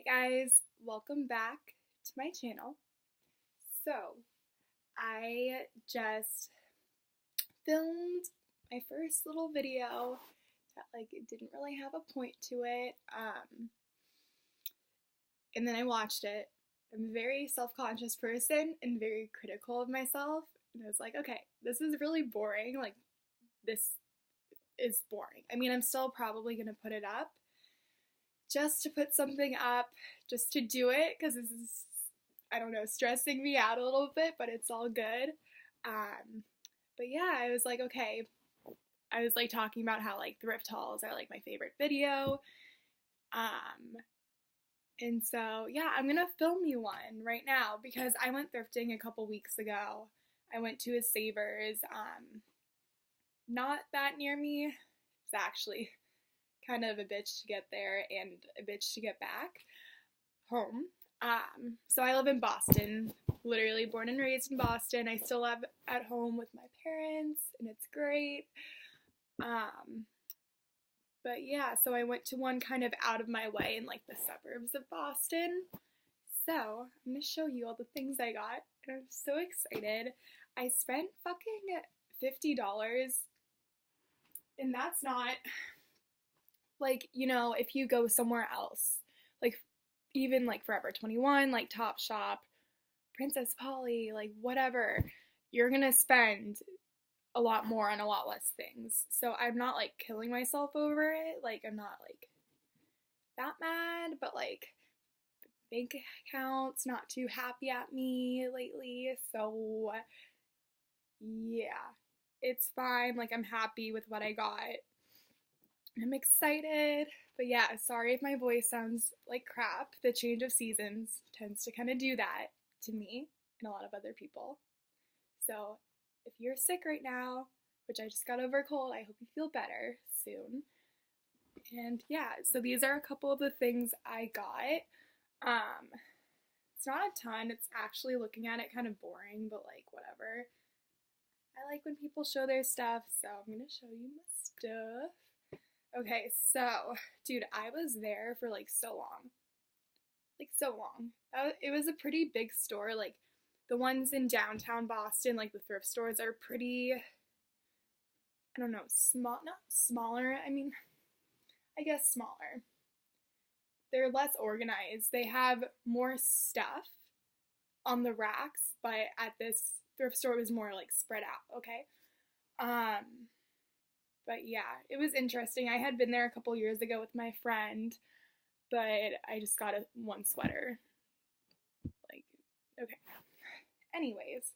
Hey guys, welcome back to my channel. So, I just filmed my first little video that it didn't really have a point to it. And then I watched it. I'm a very self-conscious person and very critical of myself. And I was like, okay, this is really boring. This is boring. I mean, I'm still probably gonna put it up just to put something up, just to do it, because this is, I don't know, stressing me out a little bit, but it's all good. But yeah, I was like, okay, I was talking about how thrift hauls are my favorite video. And so yeah, I'm gonna film you one right now because I went thrifting a couple weeks ago. I went to a Savers, not that near me. It's actually kind of a bitch to get there and a bitch to get back home. So I live in Boston, literally born and raised in Boston. I still live at home with my parents, and it's great. But yeah, so I went to one kind of out of my way in the suburbs of Boston. So I'm gonna show you all the things I got, and I'm so excited. I spent fucking $50, and that's not if you go somewhere else, even Forever 21, Topshop, Princess Polly, whatever, you're gonna spend a lot more on a lot less things. So I'm not killing myself over it. I'm not that mad, but bank account's not too happy at me lately. So yeah, it's fine. I'm happy with what I got. I'm excited, but yeah, sorry if my voice sounds like crap. The change of seasons tends to kind of do that to me and a lot of other people. So if you're sick right now, which I just got over a cold, I hope you feel better soon. And yeah, so these are a couple of the things I got. It's not a ton. It's actually, looking at it, kind of boring, but whatever. I like when people show their stuff, so I'm gonna show you my stuff. Okay, so, dude, I was there for so long. So long. It was a pretty big store. The ones in downtown Boston, the thrift stores, are pretty, I don't know, small, not smaller, I mean, I guess smaller. They're less organized. They have more stuff on the racks, but at this thrift store it was more spread out, okay? But yeah, it was interesting. I had been there a couple years ago with my friend, but I just got one sweater. Okay. Anyways,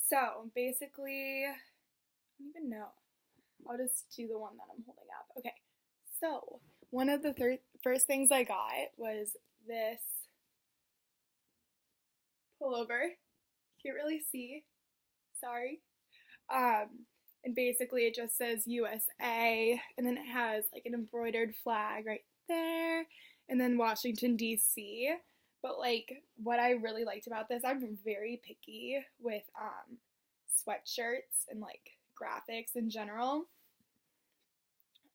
so basically, I don't even know. I'll just do the one that I'm holding up. Okay, so one of the first things I got was this pullover. Can't really see. Sorry. And basically it just says USA, and then it has an embroidered flag right there, and then Washington, D.C. But what I really liked about this, I'm very picky with sweatshirts and graphics in general.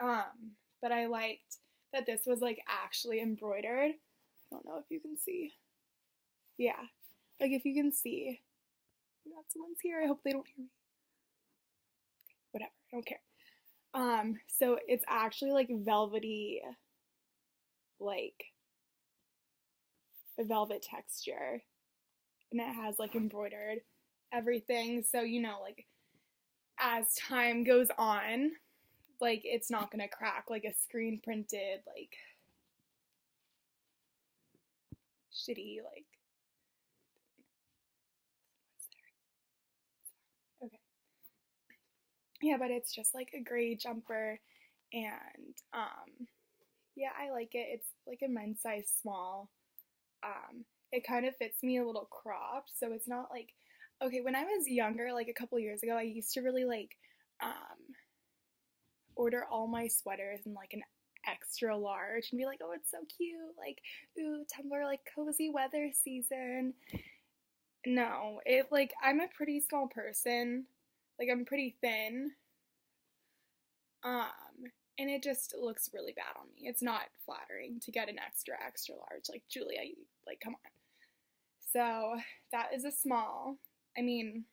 But I liked that this was actually embroidered. I don't know if you can see. Yeah. If you can see. We got someone's here. I hope they don't hear me. Whatever, I don't care. So it's actually velvety, a velvet texture, and it has embroidered everything, so as time goes on, it's not gonna crack like a screen printed shitty okay. Yeah, but it's just a gray jumper, and yeah, I like it. It's a men's size small. It kind of fits me a little cropped, so it's not okay, when I was younger, a couple years ago, I used to really order all my sweaters in an extra large and be oh, it's so cute, ooh, Tumblr, cozy weather season. No, I'm a pretty small person, I'm pretty thin, and it just looks really bad on me. It's not flattering to get an extra, extra large. Like, Julia, like, come on. So that is a small. I mean,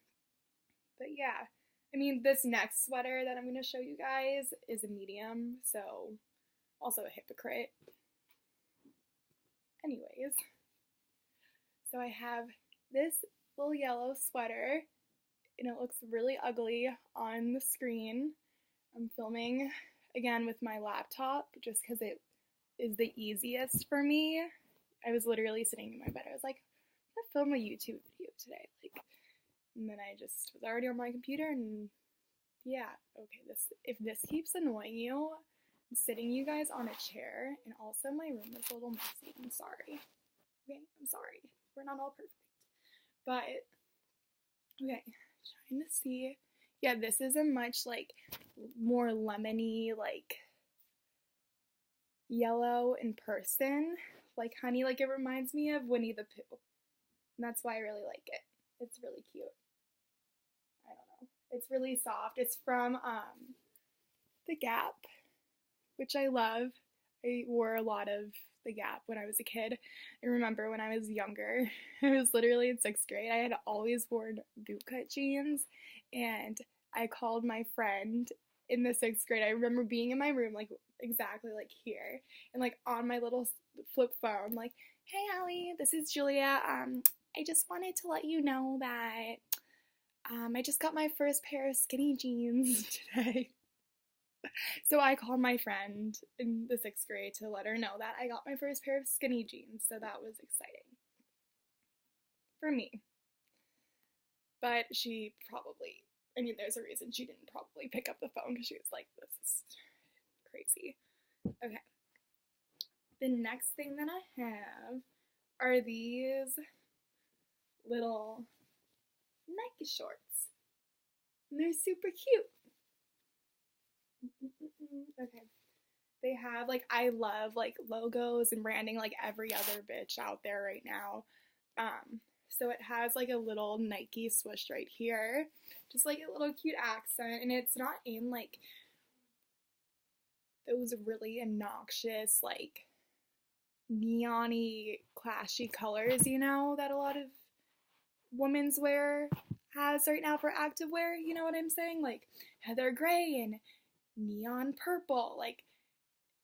but yeah. I mean, this next sweater that I'm going to show you guys is a medium, so also a hypocrite. Anyways, so I have this little yellow sweater, and it looks really ugly on the screen. I'm filming again with my laptop just because it is the easiest for me. I was literally sitting in my bed. I was like, I'm gonna film a YouTube video today, like, and then I just was already on my computer, and yeah, okay, if this keeps annoying you, I'm sitting you guys on a chair, and also my room is a little messy. I'm sorry. Okay, I'm sorry. We're not all perfect. But, okay, trying to see. Yeah, this is a much, like, more lemony, like, yellow in person. Like, honey, like, it reminds me of Winnie the Pooh. And that's why I really like it. It's really cute. I don't know. It's really soft. It's from, The Gap, which I love. I wore a lot of The Gap when I was a kid. I remember when I was younger, I was literally in 6th grade, I had always worn bootcut jeans, and I called my friend in the 6th grade. I remember being in my room, like, exactly like here, and like on my little flip phone, like, hey Allie, this is Julia. I just wanted to let you know that I just got my first pair of skinny jeans today. So I called my friend in the 6th grade to let her know that I got my first pair of skinny jeans, so that was exciting for me. But she probably, I mean, there's a reason she didn't probably pick up the phone, because she was like, this is crazy. Okay. The next thing that I have are these little Nike shorts. And they're super cute. Okay. They have, like, I love, like, logos and branding like every other bitch out there right now. So it has, like, a little Nike swoosh right here. Just, like, a little cute accent. And it's not in, like, those really obnoxious, like, neon-y, clashy colors, you know, that a lot of women's wear has right now for activewear. You know what I'm saying? Like, heather gray and neon purple. Like,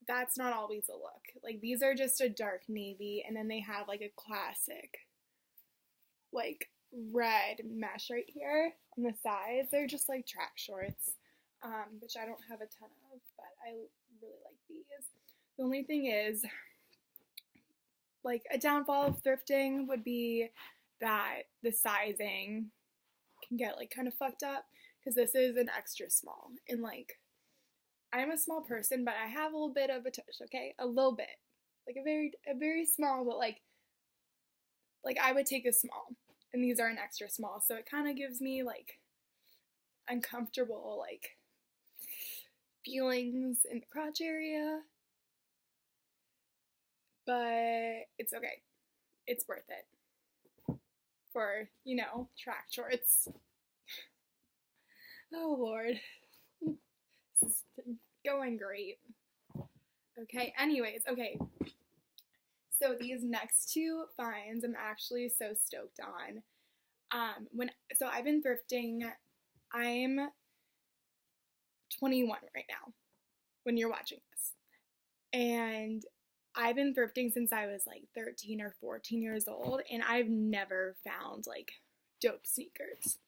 that's not always a look. Like, these are just a dark navy, and then they have, like, a classic, like, red mesh right here on the sides. They're just, like, track shorts, which I don't have a ton of, but I really like these. The only thing is, like, a downfall of thrifting would be that the sizing can get, like, kind of fucked up, because this is an extra small, and, like, I'm a small person, but I have a little bit of a tush, okay? A little bit. Like, a very small, but, like, I would take a small, and these are an extra small, so it kind of gives me, like, uncomfortable, like, feelings in the crotch area, but it's okay. It's worth it for, you know, track shorts. Oh, Lord. This is going great. Okay, anyways, okay. So these next two finds I'm actually so stoked on. So I've been thrifting. I'm 21 right now when you're watching this. And I've been thrifting since I was like 13 or 14 years old, and I've never found like dope sneakers.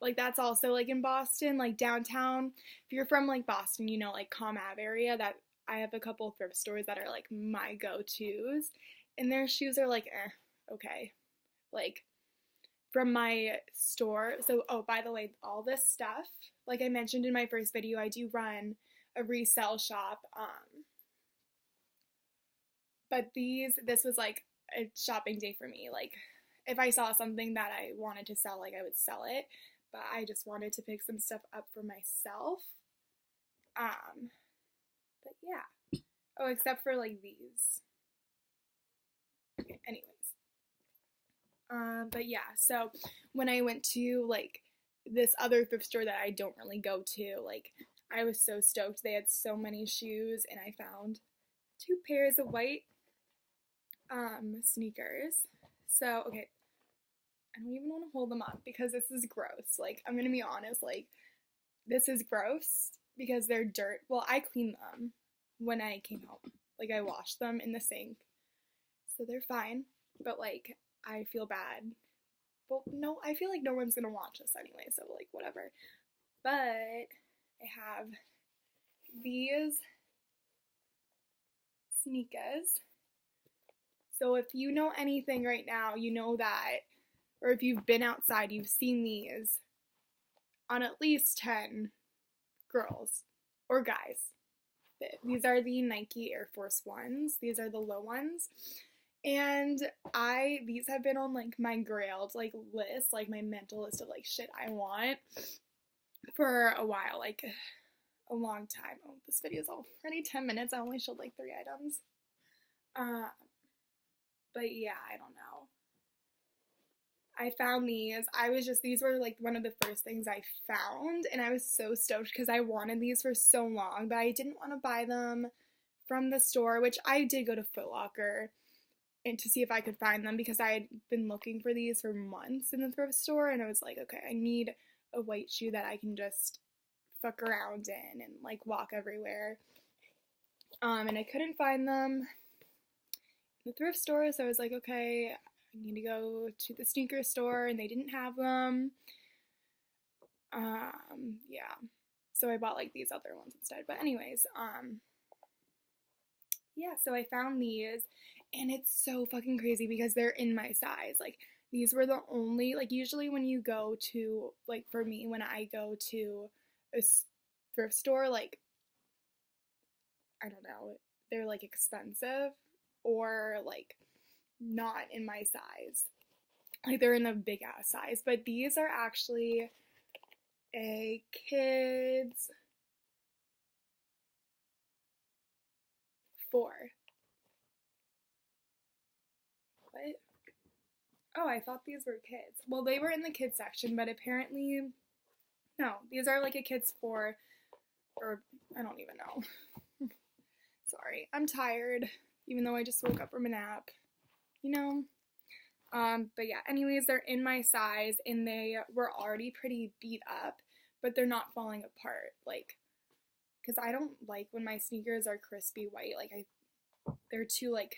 Like, that's also like in Boston, like downtown. If you're from like Boston, you know, like Comm Ave area, that I have a couple of thrift stores that are like my go-tos, and their shoes are like, okay. Like, from my store. So, oh, by the way, all this stuff, like I mentioned in my first video, I do run a resale shop. But this was like a shopping day for me. Like, if I saw something that I wanted to sell, like, I would sell it. But I just wanted to pick some stuff up for myself. But yeah. Oh, except for like these. Okay, anyways. But yeah, so when I went to like this other thrift store that I don't really go to, like, I was so stoked. They had so many shoes, and I found 2 pairs of white sneakers. So, okay, I don't even want to hold them up because this is gross. Like, I'm gonna be honest, like, this is gross because they're dirt. Well, I cleaned them when I came home. Like, I washed them in the sink. So they're fine. But, like, I feel bad. Well, no, I feel like no one's gonna watch this anyway, so, like, whatever. But I have these sneakers. So if you know anything right now, you know that, or if you've been outside, you've seen these on at least 10 girls or guys. These are the Nike Air Force Ones. These are the low ones. And these have been on, like, my grailed, like, list, like, my mental list of, like, shit I want for a while, like, a long time. Oh, this video is already 10 minutes. I only showed, like, 3 items. But yeah, I don't know. I found these. These were, like, one of the first things I found, and I was so stoked because I wanted these for so long, but I didn't want to buy them from the store, which I did go to Foot Locker and to see if I could find them because I had been looking for these for months in the thrift store, and I was like, okay, I need a white shoe that I can just fuck around in and, like, walk everywhere. And I couldn't find them in the thrift store, so I was like, okay, I need to go to the sneaker store, and they didn't have them. Yeah. So I bought, like, these other ones instead. But anyways, yeah, so I found these, and it's so fucking crazy because they're in my size. Like, these were the only, like, usually when you go to, like, for me, when I go to a thrift store, like, I don't know, they're, like, expensive or, like, not in my size. Like, they're in a big ass size. But these are actually a kid's 4. What? Oh, I thought these were kids. Well, they were in the kids section, but apparently, no, these are like a kid's 4, or I don't even know. Sorry, I'm tired, even though I just woke up from a nap, you know? But yeah, anyways, they're in my size, and they were already pretty beat up, but they're not falling apart, like, because I don't like when my sneakers are crispy white, like, they're too, like,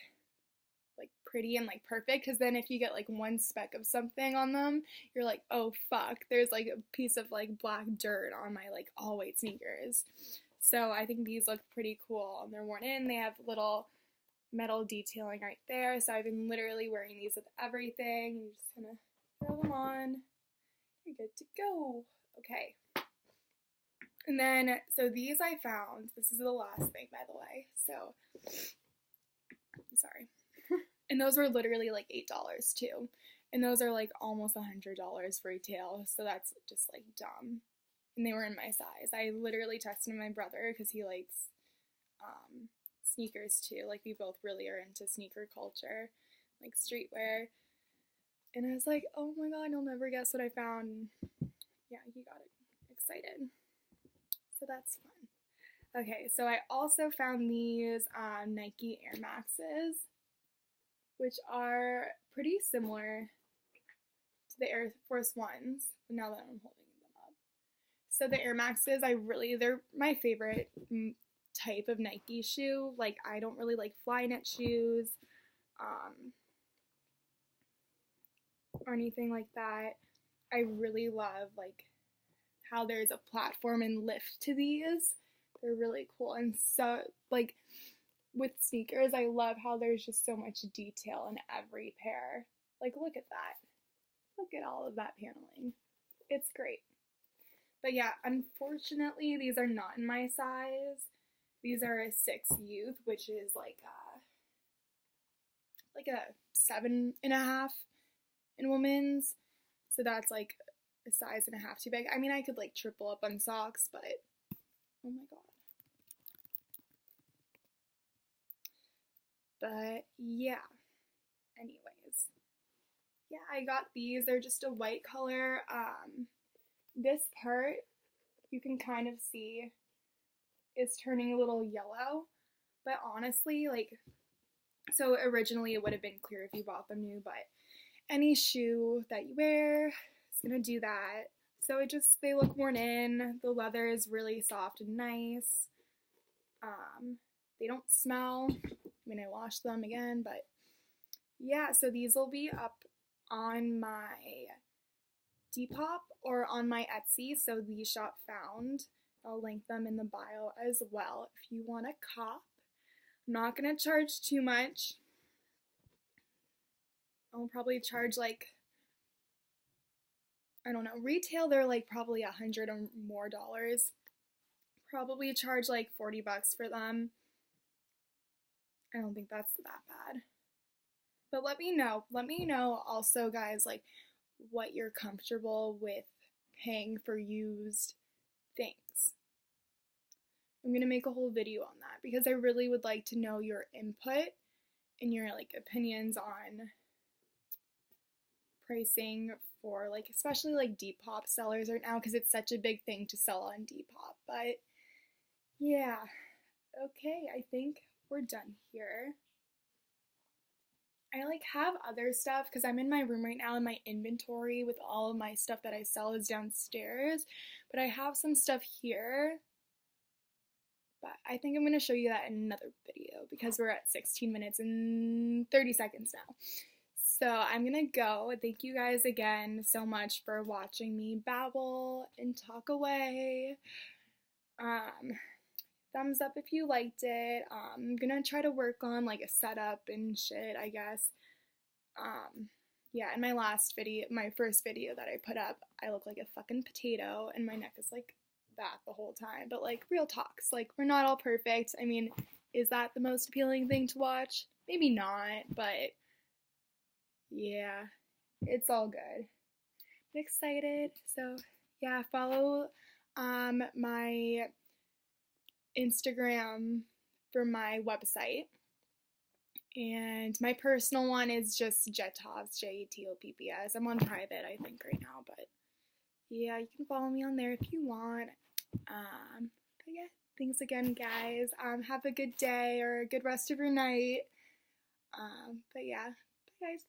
pretty and, like, perfect, because then if you get, like, one speck of something on them, you're like, oh, fuck, there's, like, a piece of, like, black dirt on my, like, all-white sneakers. So I think these look pretty cool, and they're worn in. They have little metal detailing right there, so I've been literally wearing these with everything. You're just gonna throw them on. You're good to go. Okay. And then, so these I found. This is the last thing, by the way. So, sorry. And those were literally like $8 too. And those are like almost $100 retail. So that's just like dumb. And they were in my size. I literally texted my brother because he likes sneakers too. Like, we both really are into sneaker culture, like streetwear. And I was like, oh my god, you'll never guess what I found. Yeah, he got excited. So that's fun. Okay, so I also found these Nike Airmaxes, which are pretty similar to the Air Force Ones, now that I'm holding them up. So the Airmaxes, they're my favorite type of Nike shoe. Like, I don't really like Flyknit shoes, or anything like that. I really love, like, how there's a platform and lift to these. They're really cool. And so, like, with sneakers, I love how there's just so much detail in every pair. Like, look at that. Look at all of that paneling. It's great. But yeah, unfortunately, these are not in my size. These are a 6 youth, which is like a 7.5 in women's. So that's like a size and a half too big. I mean, I could like triple up on socks, but oh my god. But yeah, anyways, yeah, I got these. They're just a white color. This part you can kind of see is turning a little yellow. But honestly, like, so originally it would have been clear if you bought them new, but any shoe that you wear is gonna do that. So they look worn in. The leather is really soft and nice. They don't smell. I mean, I washed them again, but yeah, so these will be up on my Depop or on my Etsy, so the shop found. I'll link them in the bio as well if you want to cop. I'm not gonna charge too much. I'll probably charge like, I don't know, retail they're like probably $100 or more. Probably charge like $40 for them. I don't think that's that bad. But let me know also, guys, like what you're comfortable with paying for used things. I'm gonna make a whole video on that because I really would like to know your input and your like opinions on pricing for like, especially like Depop sellers right now because it's such a big thing to sell on Depop. But yeah, okay, I think we're done here. I like have other stuff because I'm in my room right now and my inventory with all of my stuff that I sell is downstairs, but I have some stuff here. But I think I'm going to show you that in another video because we're at 16 minutes and 30 seconds now. So I'm going to go. Thank you guys again so much for watching me babble and talk away. Thumbs up if you liked it. I'm gonna try to work on like a setup and shit, I guess. Yeah, in my first video that I put up, I look like a fucking potato and my neck is like that the whole time. But like, real talks, like, we're not all perfect. I mean, is that the most appealing thing to watch? Maybe not, but yeah, it's all good. I'm excited. So yeah, follow my Instagram for my website, and my personal one is just Jetopps, Jetopps. I'm on private, I think, right now, but yeah, you can follow me on there if you want. But yeah, thanks again, guys. Have a good day or a good rest of your night. But yeah, bye, guys.